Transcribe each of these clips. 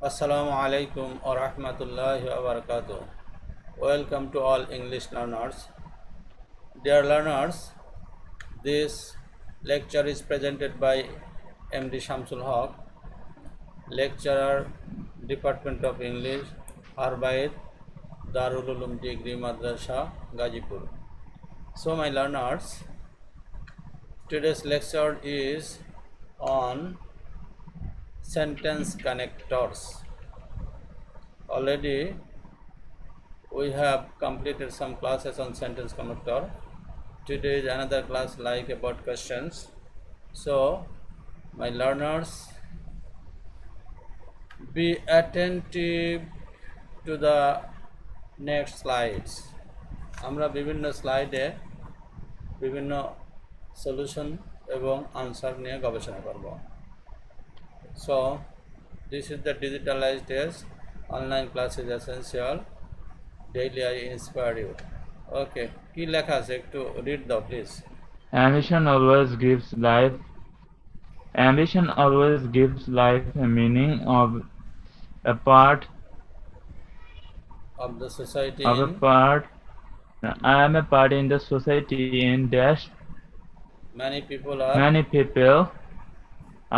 Assalamu alaikum wa rahmatullahi wa barakatuh. Welcome to all English learners. Dear learners, this lecture is presented by MD Shamsul Haq, lecturer, Department of English, Harbaid, Darul Uloom Degree Madrasa, Gazipur. So my learners, today's lecture is on sentence connectors. Already we have completed some classes on sentence connector. Today is another class like about questions. So my learners, be attentive to the next slides. আমরা বিভিন্ন স্লাইডে বিভিন্ন solution এবং answer নিয়ে গবেষণা করব। So this is the digitalized test. Online class is essential. Daily I inspire you. Okay, কি লেখা আছে একটু read দাও please. Ambition always gives life a meaning of a part Of the society of a in part. I am a part in the society in dash. many people Many people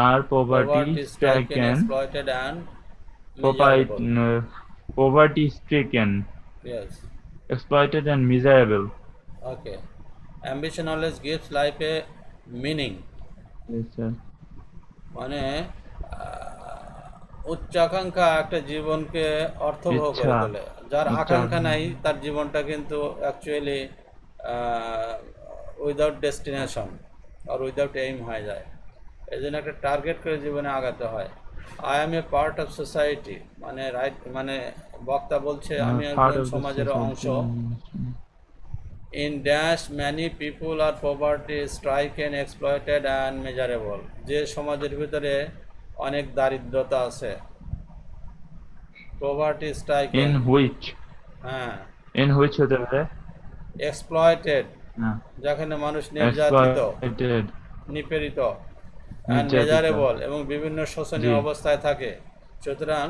are poverty stricken, poverty-stricken. exploited and miserable. Poverty-stricken, Yes. exploited and miserable. Okay. Ambition always gives life a meaning. Yes, sir. মানে উচ্চাকাঙ্ক্ষা একটা জীবনকে অর্থবহ করে তোলে। যার আকাঙ্ক্ষা নাই তার জীবনটা কিন্তু অ্যাকচুয়ালি উইদাউট ডেস্টিনেশন আর উইদাউট এইম হয়ে যায়। এই জন্য একটা টার্গেট করে জীবনে আগাতে হয়। I am a part of society মানে রাইট মানে বক্তা বলছে আমি একজন সমাজের অংশ। In dash many people are poverty stricken exploited and measurable, যে সমাজের ভিতরে অনেক দারিদ্রতা আছে। পভার্টি স্ট্রাইকেন হ্যাঁ in which হতে পারে এক্সপ্লয়েটেড যেখানে মানুষ নির্যাতিত নিপীড়িত অ্যান্ড মেজারেবল এবং বিভিন্ন শোষণীয় অবস্থায় থাকে। সুতরাং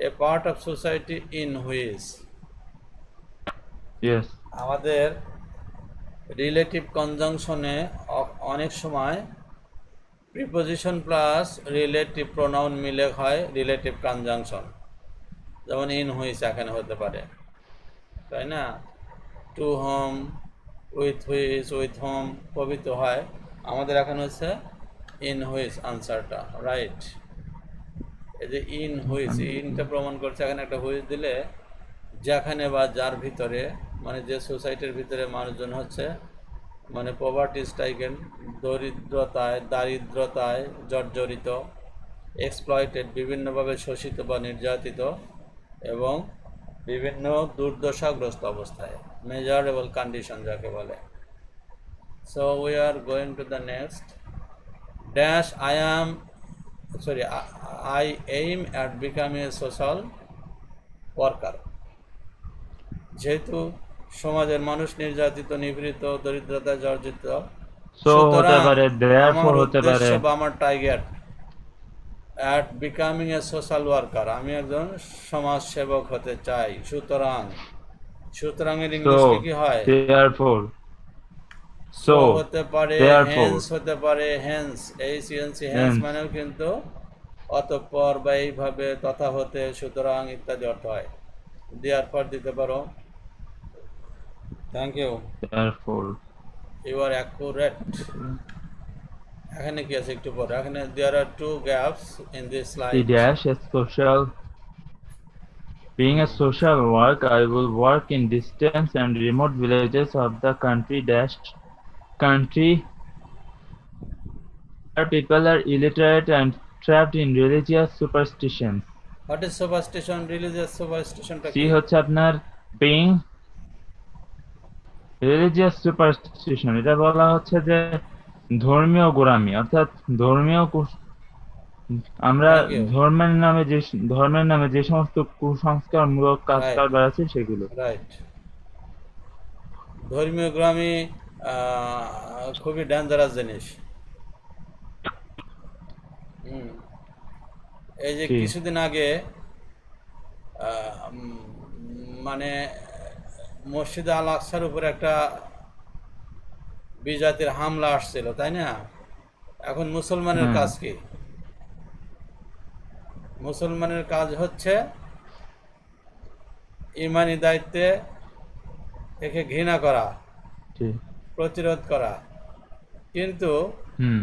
a part of society in which আমাদের রিলেটিভ কনজাংশনে অনেক সময় প্রিপোজিশন প্লাস রিলেটিভ প্রোনাউন মিলে হয় রিলেটিভ কনজাংশন, যেমন ইন হুইচ এখানে হতে পারে, তাই না? To whom, with which, with whom প্রভৃত হয়। আমাদের এখানে হচ্ছে ইন হুইচ আনসারটা রাইট। এই যে ইন হুইচ, ইনটা প্রমাণ করছে এখানে একটা হুইচ দিলে যেখানে বা যার ভিতরে মানে যে সোসাইটির ভিতরে মানুষজন হচ্ছে মানে পভার্টি স্ট্রাইকেন দারিদ্রতায় জর্জরিত, এক্সপ্লয়েটেড বিভিন্নভাবে শোষিত বা নির্যাতিত এবং বিভিন্ন দুর্দশাগ্রস্ত অবস্থায়, মেজারেবল কন্ডিশন যাকে বলে। So we are going to the next dash I aim at becoming a social worker. যেহেতু সমাজের মানুষ নির্যাতিত, নিপীড়িত, দরিদ্রতা জর্জরিত, সুতরাং আমার উদ্দেশ্য বা আমার target at becoming a social worker, আমি একজন সমাজ সেবক হতে চাই। সুতরাং এর ইংলিশে কি হয়? সো হতে পারে, হেন্স হতে পারে, হেন্স হেন্স মানেও কিন্তু অতঃপর বা এইভাবে, তথা হতে, সুতরাং ইত্যাদি অর্থ হয়। therefore দিতে পারো। Thank you. You are accurate. এখানে কি আছে একটু পরে, এখানে there are two gaps in this slide. Being a social work, I will work in distant and remote villages of the country where people are illiterate and trapped in religious superstitions. What is superstition? Religious superstition টা কি? See হচ্ছে আপনার being religious superstition, এটা বলা হচ্ছে যে ধর্মীয় গোঁড়ামি, অর্থাৎ ধর্মীয় আমরা ধর্মের নামে যে সমস্ত কুসংস্কারমূলক কাজ কারবার আছে সেগুলো। রাইট। ধর্মীয় গোঁড়ামি খুবই ডেঞ্জারাস জিনিস। এই যে কিছুদিন আগে মানে মসজিদ আল আকসার উপরে একটা বিজাতির হামলা আসছিল, তাই না? এখন মুসলমানের হ্যাঁ, কাজ কি? মুসলমানের কাজ হচ্ছে ইমানি দায়িত্বে একে ঘৃণা করা, জি, প্রতিরোধ করা। কিন্তু হুম,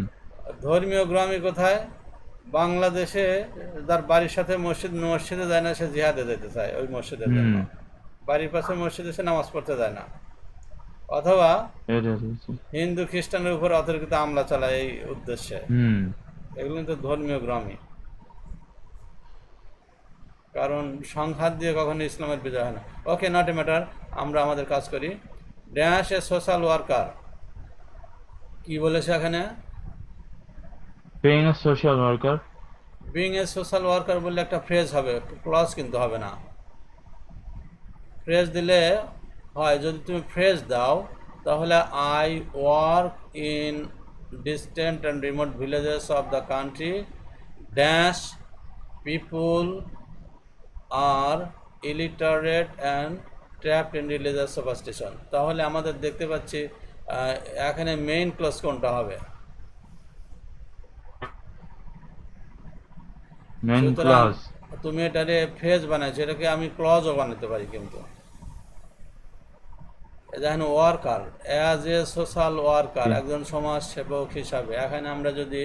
ধর্মীয় গ্রামে কোথায়? বাংলাদেশে তার বাড়ির সাথে মসজিদে যায় না, সে জিহাদে যেতে চায় ওই মসজিদের জন্য। হুম, বাড়ির পাশে মসজিদে সে নামাজ পড়তে যায় না। অথবা এটা হচ্ছে, হিন্দু খ্রিস্টানের উপর অতর্কিত হামলা চালায় এই উদ্দেশ্যে। হুম, এগুলো কিন্তু ধর্মীয় গ্রামই। কারণ সংঘাত দিয়ে কখনো ইসলামের বিজয় হয় না। ওকে, নট এ ম্যাটার, আমরা আমাদের কাজ করি। ড্যাশ এ সোশ্যাল ওয়ার্কার, কি বলেছে এখানে? being a social worker, being a social worker বললে একটা ফ্রেজ হবে, ক্লজ কিন্তু হবে না। ফ্রেজ দিলে হয়, যদি তুমি ফ্রেজ দাও তাহলে I work in distant and remote villages of the country dash people are illiterate and trapped in religious superstition, তাহলে আমাদের দেখতে পাচ্ছি এখানে মেইন ক্লজ কোনটা হবে? main সুতরাং clause, তুমি এটারে ফ্রেজ বানাইছো, এটাকে আমি ক্লজও বানাতে পারি। কিন্তু দেখেন, worker as a social worker, জি, একজন সমাজ সেবক হিসাবে, এখানে আমরা যদি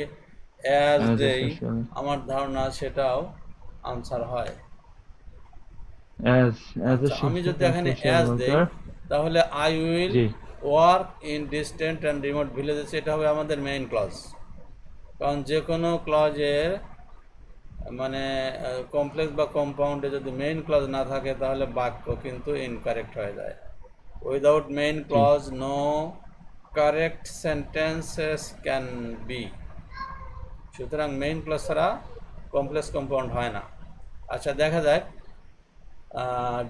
অ্যাজ as a দেই, social, আমার ধারণা সেটাও আনসার হয়। as a আচ্ছা, আমি যদি এখানে social অ্যাজ দেই worker, তাহলে I will G, work in distant and remote villages, এটা হবে আমাদের মেইন ক্লজ। কারণ যে কোনো ক্লজের মানে কমপ্লেক্স বা কম্পাউন্ডে যদি মেইন ক্লজ না থাকে তাহলে বাক্য কিন্তু ইনকারেক্ট হয়ে যায়। উইদাউট মেইন জি, clause no correct sentences can be. সুতরাং মেইন ক্লজ ছাড়া কমপ্লেক্স কম্পাউন্ড হয় না। আচ্ছা, দেখা যাক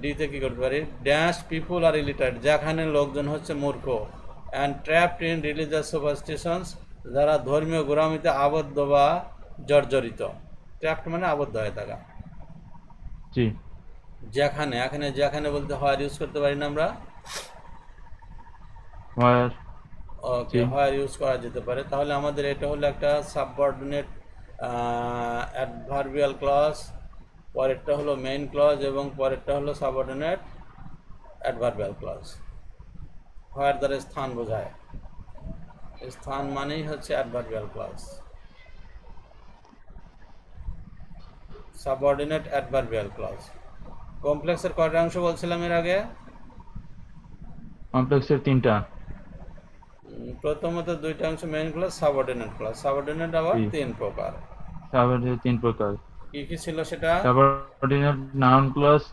ডিতে কী করতে পারি। ড্যাশ পিপুল আর ইলিটারেট, যেখানে লোকজন হচ্ছে মূর্খ, and trapped in religious superstitions, যারা ধর্মীয় গোড়ামিতে আবদ্ধ বা জর্জরিত। ট্র্যাপড মানে আবদ্ধ হয়ে থাকা। জি, যেখানে, এখানে যেখানে বলতে হয় ইউজ করতে পারি না আমরা? where, ওকে, জি, হয় ইউজ করা যেতে পারে। তাহলে আমাদের এটা হলো একটা সাবঅর্ডিনেট অ্যাডভার্বিয়াল ক্লজ, পরেরটা হলো মেইন ক্লজ এবং পরেরটা হলো সাবঅর্ডিনেট অ্যাডভার্বিয়াল ক্লজ। হয় দ্বারা স্থান বোঝায়, স্থান মানেই হচ্ছে adverbial clause. Subordinate adverbial clause. কমপ্লেক্সের কয়টা অংশ বলছিলাম এর আগে? complex এর তিনটা, প্রথমত দুইটা অংশ, main clause, subordinate clause. Subordinate আবার জি, 3 প্রকার। subordinate তিন প্রকার, কি কি ছিল সেটা? subordinate noun clause,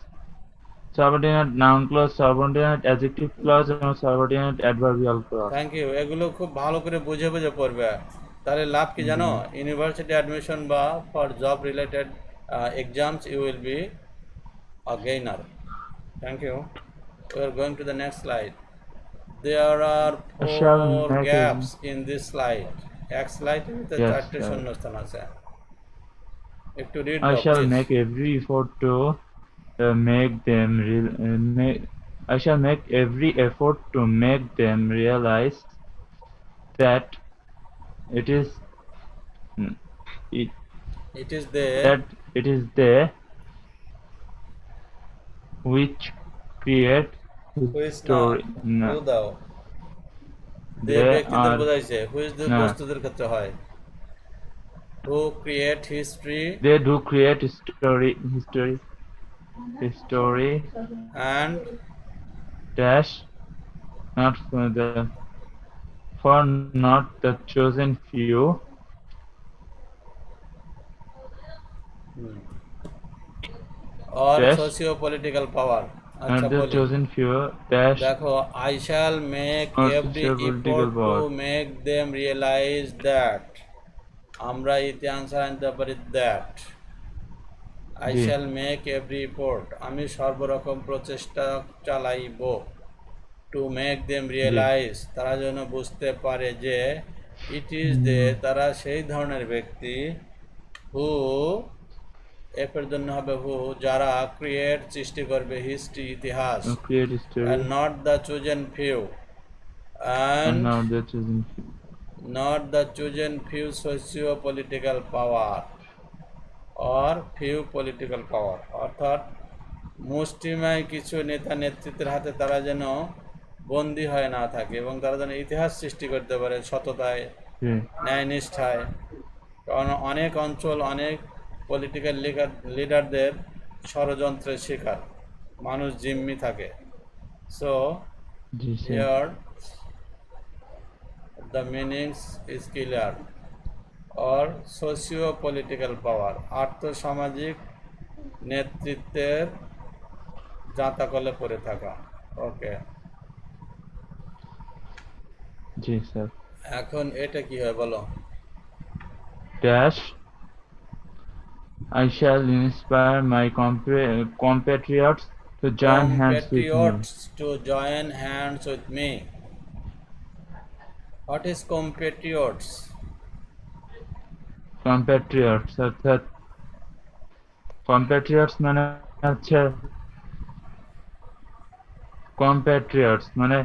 subordinate noun clause, subordinate adjective clause এবং subordinate adverbial clause. Thank you, এগুলো খুব ভালো করে বুঝে বুঝে পড়বে। তাহলে লাভ কি জানো? হুম, ইউনিভার্সিটি অ্যাডমিশন বা for job related exams you will be a gainer. Thank you. We are going to the next slide. There are I shall 4 make a, gaps in this slide. এক স্লাইডে yes, 4টে শূন্যস্থান আছে। একটু read I দাও shall please. make every effort to make them I shall make every effort to make them realize that it is it It is the that it is they which create which না, story. Who দাও। They They ব্যক্তিদের are বোঝাইছে, which না, বস্তুদের ক্ষেত্রে হয়। Who create history they do create history and dash not for not the chosen few or dash socio political power. আচ্ছা, not the বলি। chosen few dash দেখো, I shall make not every socio-political effort to power. Make them realise that, আমরা ইতি answer আনতে পারি that. I জি, shall make every effort, আমি সর্বরকম প্রচেষ্টা চালাইব, টু মেক দেম জি, রিয়েলাইজ, তারা যেন বুঝতে পারে যে, ইট ইজ দে, তারা সেই ধরনের ব্যক্তি, হু এফ এর জন্য হবে হু, যারা ক্রিয়েট সৃষ্টি করবে হিস্ট্রি ইতিহাস, create a story and not the chosen few, and and not the chosen few. not the chosen few socio-political power or few political power, অর্থাৎ মুষ্টিমেয় কিছু নেতা নেতৃত্বের হাতে তারা যেন বন্দী হয়ে না থাকে এবং তারা যেন ইতিহাস সৃষ্টি করতে পারে সততায়, Yeah. ন্যায়নিষ্ঠায়। কারণ অনেক অঞ্চল অনেক পলিটিক্যাল লিডারদের ষড়যন্ত্রের শিকার, মানুষ জিম্মি থাকে। So Ji sir. Here the meanings is clear, or socio political পাওয়ার, আর্থসামাজিক নেতৃত্বের জাঁতাকলে পড়ে থাকা। ওকে, Ji sir. এখন এটা কি হয় বলো? Dash. I shall inspire my compatriots to join hands with me. Compatriots to join hands with me. What is compatriots? Compatriots অর্থাৎ compatriots মানে হচ্ছে compatriots মানে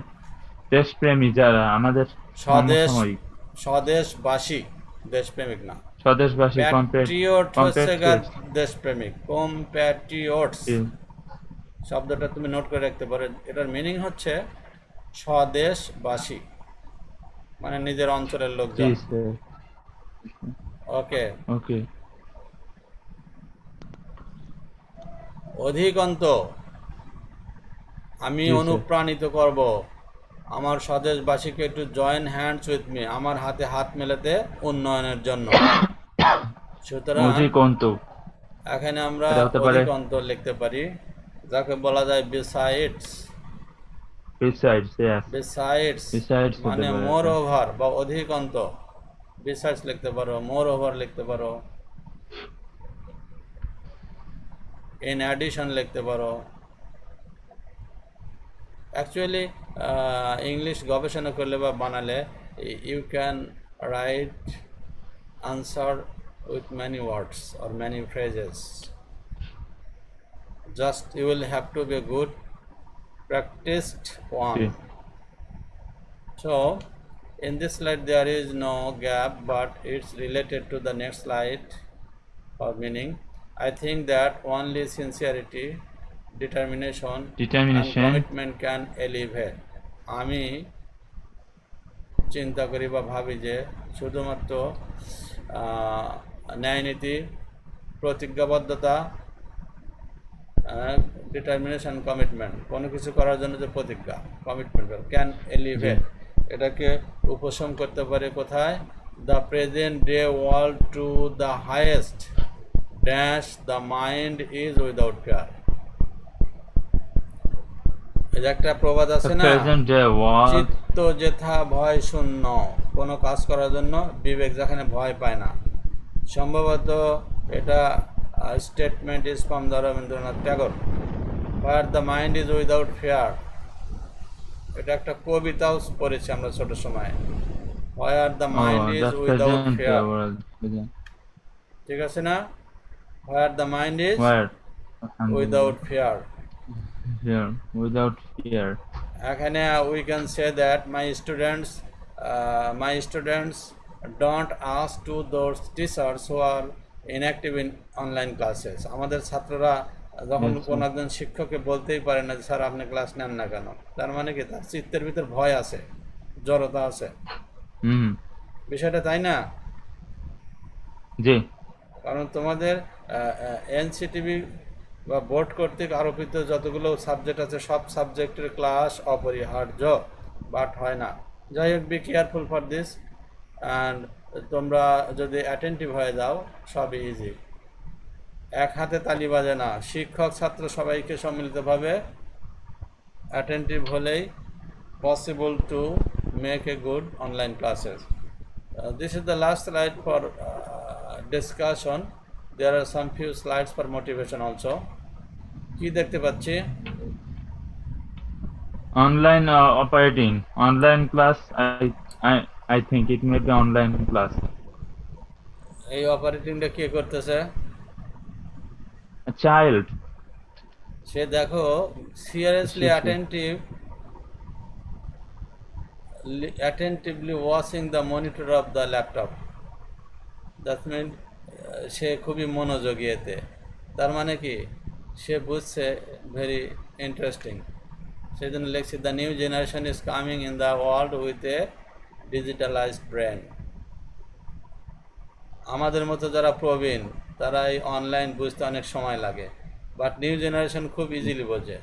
দেশপ্রেমী যারা আমাদের সমসাময়িক স্বদেশবাসী, দেশপ্রেমিক না। স্বদেশবাসী প্যাট্রিয়ট হচ্ছে compatriots দেশপ্রেমিক। কম্প্যাট্রিয়টস জি শব্দটা তুমি নোট করে রাখতে পারো, এটার মিনিং হচ্ছে স্বদেশবাসী, মানে নিজের অঞ্চলের জি লোকজন। স্যার ওকে, ওকে অধিকন্ত আমি জি, স্যার। অনুপ্রাণিত করব আমার স্বদেশবাসীকে to join hands with me, আমার হাতে হাত মেলাতে উন্নয়নের জন্য। সুতরাং অধিকন্ত এখানে আমরা এটা হতে পারে- অধিকন্ত লিখতে পারি, যাকে বলা যায় besides. besides yes besides Besides হতে মানে পারে, মোর হ্যাঁ। ওভার বা অধিকন্ত। বিসাইডস লিখতে পারো, মোর ওভার লিখতে পারো, ইন অ্যাডিশন লিখতে পারো। অ্যাকচুয়ালি ইংলিশ গবেষণা করলে বা বানালে you can write answer with many words or many phrases. Just you will have to be good practiced one. Okay. So in this slide there is no gap, but it's related to the next slide or meaning. I think that only sincerity, determination and Determination. commitment can elevate. আমি চিন্তা করি বা ভাবি যে শুধুমাত্র ন্যায়নীতি, প্রতিজ্ঞাবদ্ধতা, determination, commitment, কোনো কিছু করার জন্য যে প্রতিজ্ঞা, কমিটমেন্ট ক্যান এলিভেট, এটাকে উপশম করতে পারে কোথায়? The present day world to the highest dash the mind is without fear. এই যে একটা প্রবাদ The আছে না, present day was চিত্ত যেথা ভয় শূন্য, কোনো কাজ করার জন্য বিবেক যেখানে ভয় পায় না। সম্ভবত এটা statement is from the Rabindranath Tagore, where the mind is without fear. এটা একটা কবিতাও পড়েছি আমরা ছোট সময়, where the mind is the without present day fear. was ঠিক আছে না? Where the mind is where without fear. here without fear. এখানে we can say that my students don't ask to those teachers who are inactive in online classes. আমাদের ছাত্ররা যখন Yes, sir. কোনো একজন শিক্ষককে বলতেই পারে না যে স্যার আপনি ক্লাস নেন না কেন, তার মানে কি তার চিত্তের ভিতর ভয় আছে, জড়তা আছে। হুম বিষয়টা তাই না? জি কারণ তোমাদের এনসিটিভি বা বোর্ড কর্তৃক আরোপিত যতগুলো সাবজেক্ট আছে সব সাবজেক্টের ক্লাস অপরিহার্য, বাট হয় না। যাই হোক, be careful for this, and তোমরা যদি অ্যাটেন্টিভ হয়ে যাও সবই ইজি। এক হাতে তালি বাজে না, শিক্ষক ছাত্র সবাইকে সম্মিলিতভাবে অ্যাটেন্টিভ হলেই possible to make a good online classes. This is the last slide for discussion. There are some few slides for motivation also. কি দেখতে পাচ্ছি? online operating online class. I think it may be online class. এই অপারেটিংটা কে করতেছে? child. সে দেখো seriously attentively watching the monitor of the laptop. That means সে খুবই মনোযোগী এতে। তার মানে কি সে বুঝছে ভেরি ইন্টারেস্টিং। সেই জন্য লিখছি the new generation is coming in the world with a digitalized brain. আমাদের মতো যারা প্রবীণ তারা এই অনলাইন বুঝতে অনেক সময় লাগে, বাট নিউ জেনারেশন খুব ইজিলি বোঝে।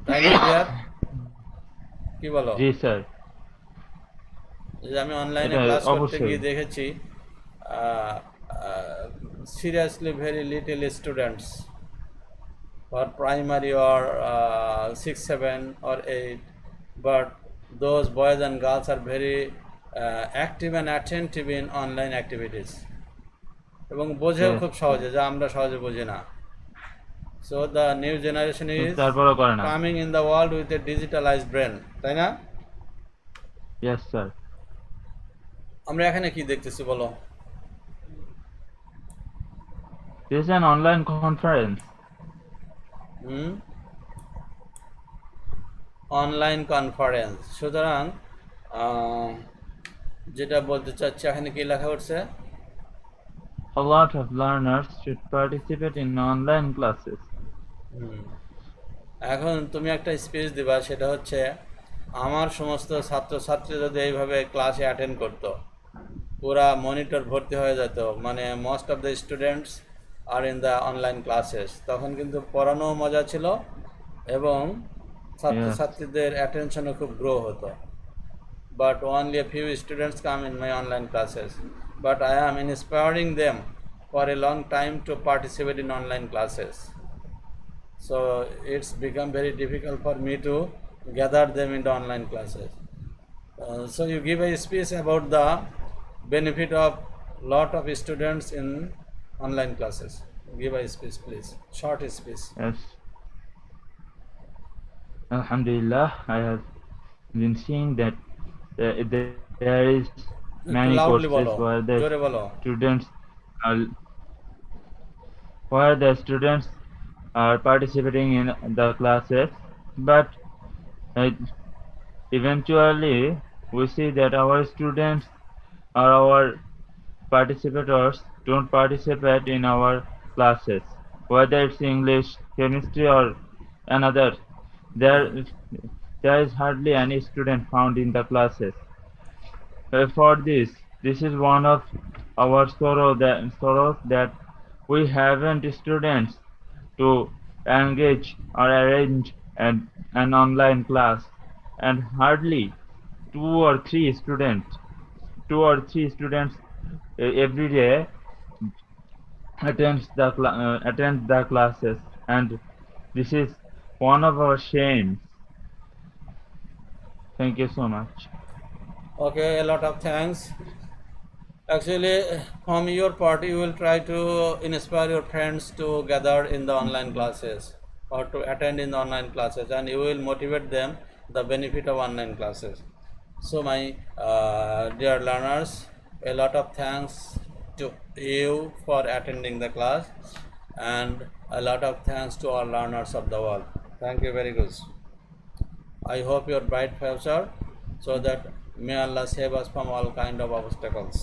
তাই না ডিয়ার? কি বলো? জি স্যার, যে আমি অনলাইনে এটা ক্লাস করতে অবশ্যই। গিয়ে দেখেছি seriously very little students for primary or 6, 7 or 8, but those boys and girls are very active and attentive in online activities এবং বোঝেও Yes. খুব সহজে, যা আমরা সহজে বুঝি না। So the new generation is তারপরও করে না। coming in the world with a digitalized brain, তাই না? Yes sir. আমরা এখানে কি দেখতেছি বলো? This is an online conference. Online conference. সুতরাং যেটা বলতে চাচ্ছি এখানে কি লেখা উঠছে? A lot of learners should participate in online classes. এখন তুমি একটা স্পিচ দিবা, সেটা হচ্ছে আমার সমস্ত ছাত্রছাত্রী যদি এইভাবে ক্লাসে অ্যাটেন্ড করতো, পুরা মনিটর ভর্তি হয়ে যেত, মানে most of the students are in the online classes, তখন কিন্তু পড়ানো মজা ছিল এবং ছাত্রছাত্রীদের অ্যাটেনশনও খুব গ্রো হতো। But only a few students come in my online classes, but I am inspiring them for a long time to participate in online classes. So it's become very difficult for me to gather them into online classes. So you give a speech about the benefit of lot of students in online classes. Give a speech, please. Short speech. Yes. Alhamdulillah, I have been seeing that there is many Loudly courses bolo. where the Jore bolo. students are participating in the classes, but eventually we see that our students or our participants don't participate in our classes, whether it's English, chemistry or another. There is hardly any student found in the classes. For this is one of our sorrows that we haven't students to engage or arrange an online class, and hardly two or three students every day attend the classes, and this is one of our shames. Thank you so much. Okay, a lot of thanks. Actually, from your part, you will try to inspire your friends to gather in the online classes or to attend in the online classes, and you will motivate them the benefit of online classes. So my dear learners, a lot of thanks to you for attending the class, and a lot of thanks to all learners of the world. Thank you very good. I hope your bright future, so that may Allah save us from all kind of obstacles.